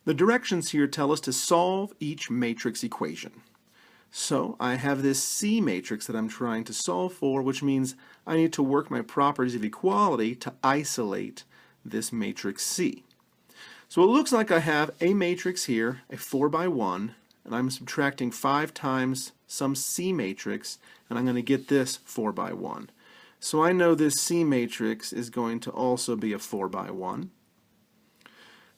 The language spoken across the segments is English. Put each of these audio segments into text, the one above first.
The directions here tell us to solve each matrix equation. So I have this C matrix that I'm trying to solve for, which means I need to work my properties of equality to isolate this matrix C. So it looks like I have a matrix here, a 4 by 1, and I'm subtracting 5 times some C matrix, and I'm going to get this 4 by 1. So I know this C matrix is going to also be a 4 by 1.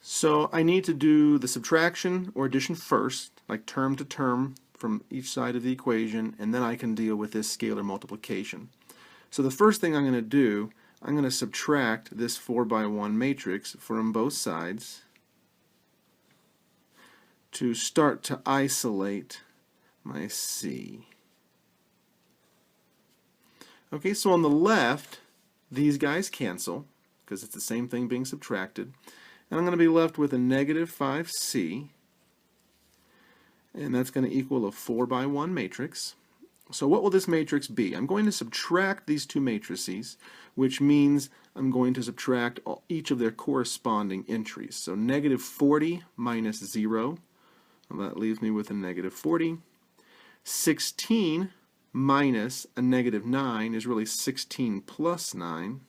So I need to do the subtraction or addition first, like term to term from each side of the equation, and then I can deal with this scalar multiplication. So the first thing I'm going to do, I'm going to subtract this 4 by 1 matrix from both sides to start to isolate my C. Okay, so on the left, these guys cancel because it's the same thing being subtracted. And I'm going to be left with a negative 5C, and that's going to equal a 4 by 1 matrix. So what will this matrix be? I'm going to subtract these two matrices, which means I'm going to subtract each of their corresponding entries. So negative 40 minus 0, and that leaves me with a negative 40. 16 minus a negative 9 is really 16 plus 9.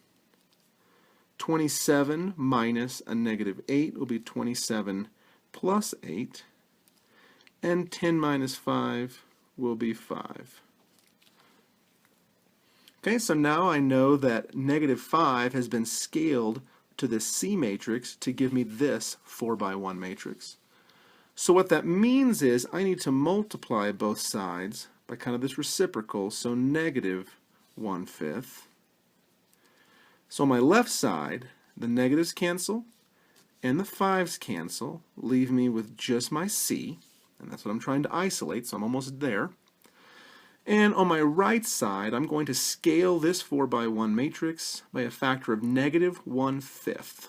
27 minus a negative 8 will be 27 plus 8. And 10 minus 5 will be 5. Okay, so now I know that negative 5 has been scaled to this C matrix to give me this 4 by 1 matrix. So what that means is I need to multiply both sides by kind of this reciprocal, so negative 1/5. So on my left side, the negatives cancel and the 5s cancel, leave me with just my C, and that's what I'm trying to isolate, so I'm almost there. And on my right side, I'm going to scale this 4 by 1 matrix by a factor of negative 1/5.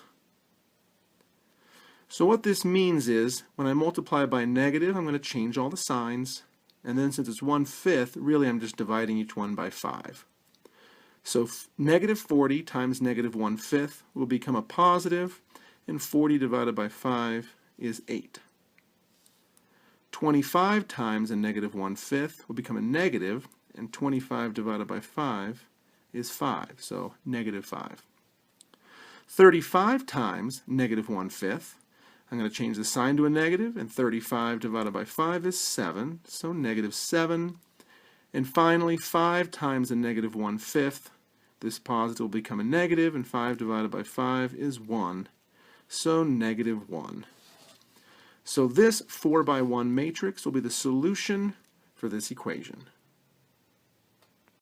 So what this means is, when I multiply by negative, I'm going to change all the signs, and then since it's 1/5, really I'm just dividing each one by 5. So negative 40 times negative 1/5 will become a positive, and 40 divided by 5 is 8. 25 times a negative 1/5 will become a negative, and 25 divided by 5 is 5, so negative 5. 35 times negative 1/5, I'm going to change the sign to a negative, and 35 divided by 5 is 7, so negative 7. And finally, 5 times a negative 1/5, this positive will become a negative, and 5 divided by 5 is 1, so negative 1. So this 4 by 1 matrix will be the solution for this equation.